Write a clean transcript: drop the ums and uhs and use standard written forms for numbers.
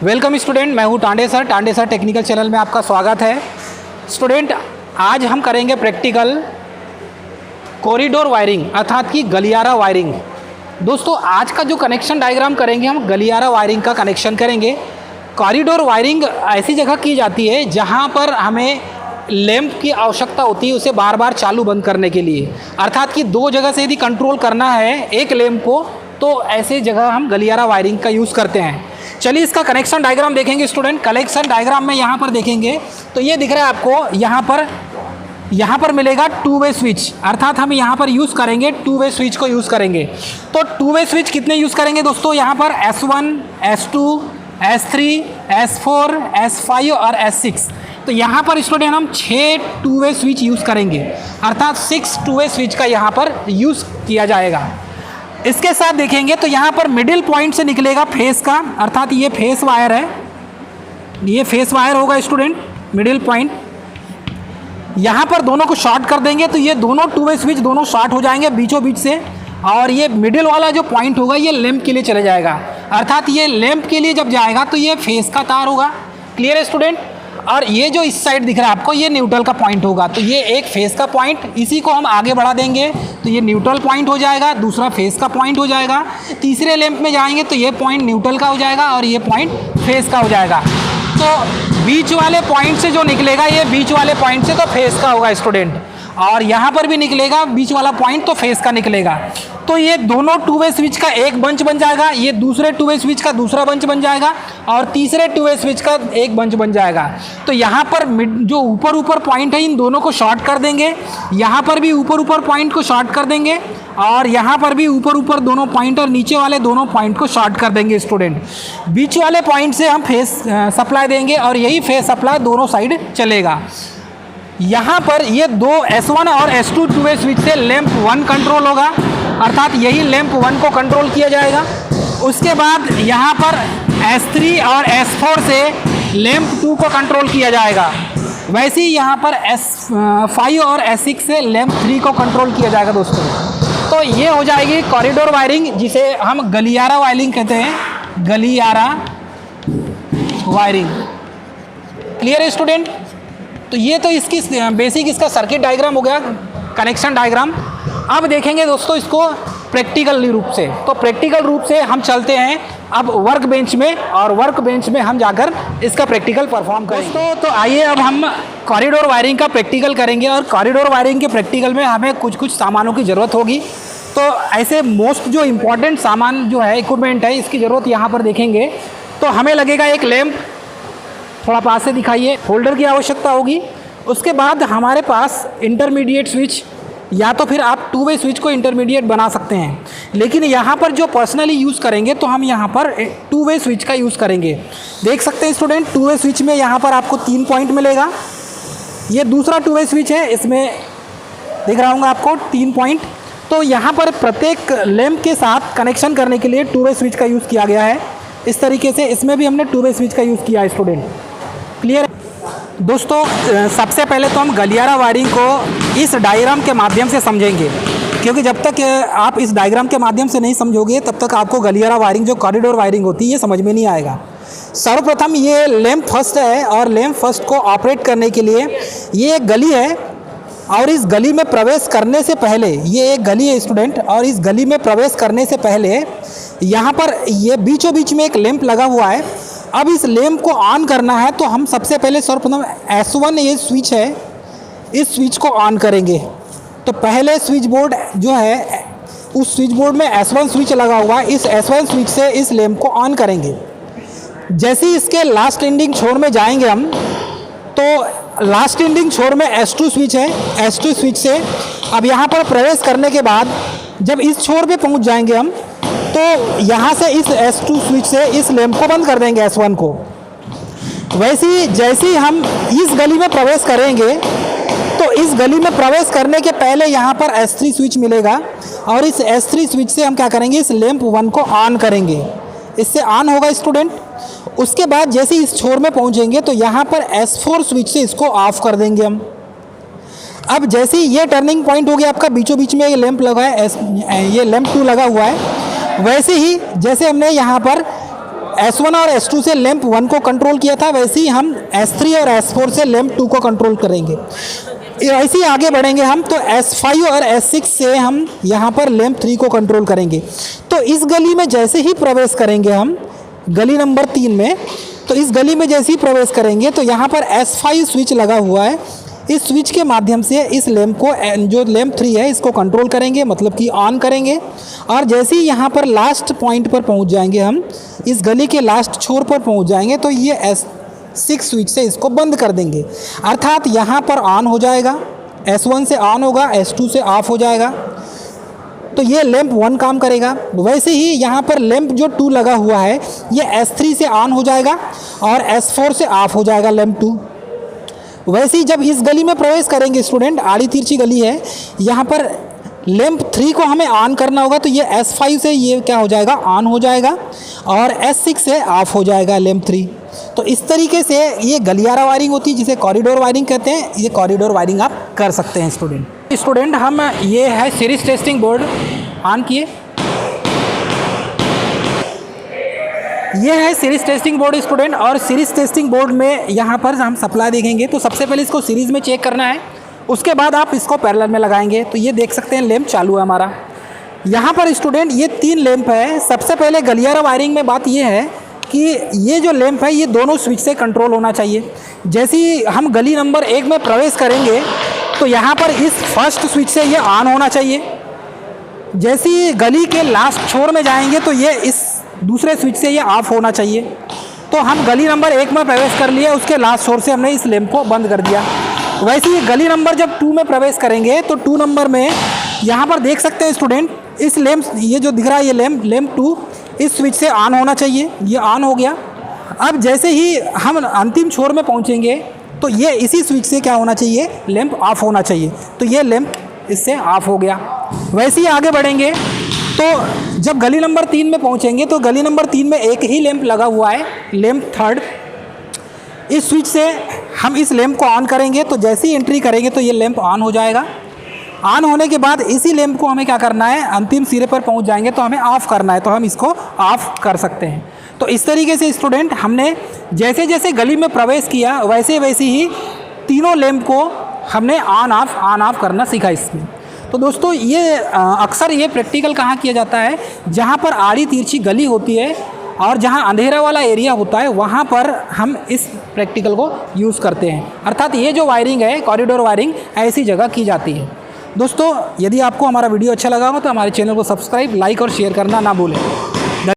Welcome student, मैं हूँ Tande sir technical channel में आपका स्वागत है। स्टूडेंट, आज हम करेंगे प्रैक्टिकल कॉरिडोर वायरिंग अर्थात कि गलियारा वायरिंग। दोस्तों, आज का जो कनेक्शन डायग्राम करेंगे हम गलियारा वायरिंग का कनेक्शन करेंगे। कॉरिडोर वायरिंग ऐसी जगह की जाती है जहाँ पर हमें लैंप की आवश्यकता होती है उसे बार बार चालू बंद करने के लिए, अर्थात कि दो जगह से यदि कंट्रोल करना है एक लैंप को तो ऐसी जगह हम गलियारा वायरिंग का यूज़ करते हैं। चलिए इसका कनेक्शन डायग्राम देखेंगे स्टूडेंट। कनेक्शन डायग्राम में यहाँ पर देखेंगे तो ये दिख रहा है आपको, यहाँ पर मिलेगा टू वे स्विच, अर्थात हम यहाँ पर यूज़ करेंगे टू वे स्विच को यूज़ करेंगे। तो टू वे स्विच कितने यूज़ करेंगे दोस्तों? यहाँ पर S1, S2, S3, S4, S5 और S6। तो यहाँ पर स्टूडेंट हम 6 टू वे स्विच यूज़ करेंगे, अर्थात 6 टू वे स्विच का यहाँ पर यूज़ किया जाएगा। इसके साथ देखेंगे तो यहाँ पर मिडिल पॉइंट से निकलेगा फेस का, अर्थात ये फेस वायर है, ये फेस वायर होगा स्टूडेंट, मिडिल पॉइंट। यहाँ पर दोनों को शॉर्ट कर देंगे तो ये दोनों टू वे स्विच दोनों शॉर्ट हो जाएंगे बीचों बीच से, और ये मिडिल वाला जो पॉइंट होगा ये लैंप के लिए चले जाएगा, अर्थात ये लैंप के लिए जब जाएगा तो ये फेस का तार होगा। क्लियर है स्टूडेंट? और ये जो इस साइड दिख रहा है आपको ये न्यूट्रल का पॉइंट होगा, तो ये एक फेस का पॉइंट, इसी को हम आगे बढ़ा देंगे तो ये न्यूट्रल पॉइंट हो जाएगा, दूसरा फेस का पॉइंट हो जाएगा। तीसरे लैंप में जाएंगे तो ये पॉइंट न्यूट्रल का हो जाएगा और ये पॉइंट फेस का हो जाएगा। तो बीच वाले पॉइंट से जो निकलेगा ये बीच वाले पॉइंट से तो फेस का होगा स्टूडेंट, और यहाँ पर भी निकलेगा बीच वाला पॉइंट तो फेस का निकलेगा। तो ये दोनों टू वे स्विच का एक बंच बन जाएगा, ये दूसरे टू वे स्विच का दूसरा बंच बन जाएगा और तीसरे टू वे स्विच का एक बंच बन जाएगा। तो यहाँ पर जो ऊपर पॉइंट है इन दोनों को शॉर्ट कर देंगे, यहाँ पर भी ऊपर पॉइंट को शॉर्ट कर देंगे और यहाँ पर भी ऊपर दोनों पॉइंट और नीचे वाले दोनों पॉइंट को शॉर्ट कर देंगे स्टूडेंट। बीच वाले पॉइंट से हम फेस सप्लाई देंगे और यही फेस सप्लाई दोनों साइड चलेगा। यहाँ पर ये दो S1 और S2 टू वे स्विच से लैंप 1 कंट्रोल होगा, अर्थात यही लैंप 1 को कंट्रोल किया जाएगा। उसके बाद यहाँ पर S3 और S4 से लैंप 2 को कंट्रोल किया जाएगा। वैसे ही यहाँ पर S5 और S6 से लैंप 3 को कंट्रोल किया जाएगा दोस्तों। तो ये हो जाएगी कॉरिडोर वायरिंग, जिसे हम गलियारा वायरिंग कहते हैं, गलियारा वायरिंग। क्लियर है स्टूडेंट? तो ये तो इसकी बेसिक इसका सर्किट डायग्राम हो गया, कनेक्शन डायग्राम। अब देखेंगे दोस्तों इसको प्रैक्टिकल रूप से। तो प्रैक्टिकल रूप से हम चलते हैं अब वर्क बेंच में, और वर्क बेंच में हम जाकर इसका प्रैक्टिकल परफॉर्म करेंगे दोस्तों। तो आइए अब हम कॉरिडोर वायरिंग का प्रैक्टिकल करेंगे, और कॉरिडोर वायरिंग के प्रैक्टिकल में हमें कुछ सामानों की ज़रूरत होगी। तो ऐसे मोस्ट जो इम्पोर्टेंट सामान जो है, इक्विपमेंट है, इसकी ज़रूरत यहाँ पर देखेंगे तो हमें लगेगा एक लैंप, थोड़ा पास से दिखाइए, होल्डर की आवश्यकता होगी। उसके बाद हमारे पास इंटरमीडिएट स्विच, या तो फिर आप टू वे स्विच को इंटरमीडिएट बना सकते हैं, लेकिन यहाँ पर जो पर्सनली यूज़ करेंगे तो हम यहाँ पर टू वे स्विच का यूज़ करेंगे। देख सकते हैं स्टूडेंट, टू वे स्विच में यहाँ पर आपको 3 पॉइंट मिलेगा। ये दूसरा टू वे स्विच है, इसमें दिख रहा होगा आपको 3 पॉइंट। तो यहाँ पर प्रत्येक लैंप के साथ कनेक्शन करने के लिए टू वे स्विच का यूज़ किया गया है। इस तरीके से इसमें भी हमने टू वे स्विच का यूज़ किया है स्टूडेंट। क्लियर दोस्तों? सबसे पहले तो हम गलियारा वायरिंग को इस डायग्राम के माध्यम से समझेंगे, क्योंकि जब तक आप इस डायग्राम के माध्यम से नहीं समझोगे तब तक आपको गलियारा वायरिंग जो कॉरिडोर वायरिंग होती है ये समझ में नहीं आएगा। सर्वप्रथम ये लैंप फर्स्ट है, और लैंप फर्स्ट को ऑपरेट करने के लिए ये एक गली है, और इस गली में प्रवेश करने से पहले, ये एक गली है स्टूडेंट, और इस गली में प्रवेश करने से पहले यहाँ पर ये बीचों बीच में एक लैंप लगा हुआ है। अब इस लैंप को ऑन करना है तो हम सबसे पहले सर्वप्रथम S1 ये स्विच है, इस स्विच को ऑन करेंगे। तो पहले स्विच बोर्ड जो है उस स्विच बोर्ड में S1 स्विच लगा हुआ है, इस S1 स्विच से इस लैंप को ऑन करेंगे। जैसे ही इसके लास्ट एंडिंग छोर में जाएंगे हम, तो लास्ट एंडिंग छोर में S2 स्विच है, S2 स्विच से अब यहाँ पर प्रवेश करने के बाद जब इस छोर पे पहुँच जाएंगे हम, तो यहाँ से इस S2 स्विच से इस लैंप को बंद कर देंगे S1 को। वैसे ही जैसे ही हम इस गली में प्रवेश करेंगे तो इस गली में प्रवेश करने के पहले यहाँ पर S3 स्विच मिलेगा, और इस S3 स्विच से हम क्या करेंगे, इस लैंप 1 को ऑन करेंगे। इससे ऑन होगा स्टूडेंट। उसके बाद जैसे इस छोर में पहुँचेंगे तो यहाँ पर S4 स्विच से इसको ऑफ कर देंगे हम। अब जैसे ही ये टर्निंग पॉइंट हो गया आपका, बीचों बीच में ये लैंप लगा है, ये लैंप 2 लगा हुआ है, वैसे ही जैसे हमने यहाँ पर S1 और S2 से लैंप 1 को कंट्रोल किया था, वैसे ही हम S3 और S4 से लैंप 2 को कंट्रोल करेंगे। ऐसे ही आगे बढ़ेंगे हम तो S5 और S6 से हम यहाँ पर लैंप 3 को कंट्रोल करेंगे। तो इस गली में जैसे ही प्रवेश करेंगे हम गली नंबर 3 में, तो इस गली में जैसे ही प्रवेश करेंगे तो यहाँ पर S5 स्विच लगा हुआ है। इस स्विच के माध्यम से इस लैंप को, जो लैंप 3 है, इसको कंट्रोल करेंगे, मतलब कि ऑन करेंगे। और जैसे ही यहाँ पर लास्ट पॉइंट पर पहुँच जाएंगे, हम इस गली के लास्ट छोर पर पहुँच जाएंगे तो ये S6 स्विच से इसको बंद कर देंगे। अर्थात यहाँ पर ऑन हो जाएगा, S1 से ऑन होगा, S2 से ऑफ हो जाएगा, तो ये लैंप 1 काम करेगा। वैसे ही यहाँ पर लैंप जो 2 लगा हुआ है ये S3 से ऑन हो जाएगा और S4 से ऑफ हो जाएगा लैंप 2। वैसे ही जब इस गली में प्रवेश करेंगे स्टूडेंट, आड़ी तिरछी गली है, यहाँ पर लैंप 3 को हमें ऑन करना होगा, तो ये S5 से ये क्या हो जाएगा, ऑन हो जाएगा और S6 से ऑफ हो जाएगा लैंप 3। तो इस तरीके से ये गलियारा वायरिंग होती है, जिसे कॉरिडोर वायरिंग कहते हैं। ये कॉरिडोर वायरिंग आप कर सकते हैं स्टूडेंट। हम ये है सीरीज टेस्टिंग बोर्ड ऑन किए, ये है सीरीज टेस्टिंग बोर्ड स्टूडेंट। और सीरीज टेस्टिंग बोर्ड में यहाँ पर हम सप्लाई देखेंगे तो सबसे पहले इसको सीरीज़ में चेक करना है, उसके बाद आप इसको पैरेलल में लगाएंगे। तो ये देख सकते हैं लैंप चालू है हमारा। यहाँ पर स्टूडेंट ये 3 लैंप है। सबसे पहले गलियारा वायरिंग में बात ये है कि ये जो लैंप है ये दोनों स्विच से कंट्रोल होना चाहिए। जैसे ही हम गली नंबर 1 में प्रवेश करेंगे तो यहाँ पर इस फर्स्ट स्विच से ये ऑन होना चाहिए। जैसे ही गली के लास्ट छोर में जाएंगे तो ये इस दूसरे स्विच से ये ऑफ होना चाहिए। तो हम गली नंबर 1 में प्रवेश कर लिए, उसके लास्ट छोर से हमने इस लैंप को बंद कर दिया। वैसे ही गली नंबर जब 2 में प्रवेश करेंगे तो 2 नंबर में यहाँ पर देख सकते हैं स्टूडेंट, इस लैंप, ये जो दिख रहा है ये लैंप 2 इस स्विच से ऑन होना चाहिए, ये ऑन हो गया। अब जैसे ही हम अंतिम छोर में पहुँचेंगे तो ये इसी स्विच से क्या होना चाहिए, लैंप ऑफ होना चाहिए। तो ये लैंप इससे ऑफ हो गया। वैसे ही आगे बढ़ेंगे तो जब गली नंबर 3 में पहुँचेंगे तो गली नंबर 3 में एक ही लैंप लगा हुआ है, लैंप 3। इस स्विच से हम इस लैंप को ऑन करेंगे तो जैसे ही एंट्री करेंगे तो ये लैंप ऑन हो जाएगा। ऑन होने के बाद इसी लैंप को हमें क्या करना है, अंतिम सिरे पर पहुंच जाएंगे तो हमें ऑफ़ करना है, तो हम इसको ऑफ़ कर सकते हैं। तो इस तरीके से स्टूडेंट हमने जैसे जैसे गली में प्रवेश किया वैसे वैसे ही तीनों लैंप को हमने ऑन ऑफ करना सीखा इसमें। तो दोस्तों ये अक्सर ये प्रैक्टिकल कहाँ किया जाता है, जहाँ पर आड़ी तिरछी गली होती है और जहाँ अंधेरा वाला एरिया होता है वहाँ पर हम इस प्रैक्टिकल को यूज़ करते हैं। अर्थात ये जो वायरिंग है, कॉरिडोर वायरिंग, ऐसी जगह की जाती है। दोस्तों यदि आपको हमारा वीडियो अच्छा लगा हो तो हमारे चैनल को सब्सक्राइब, लाइक और शेयर करना ना भूलें।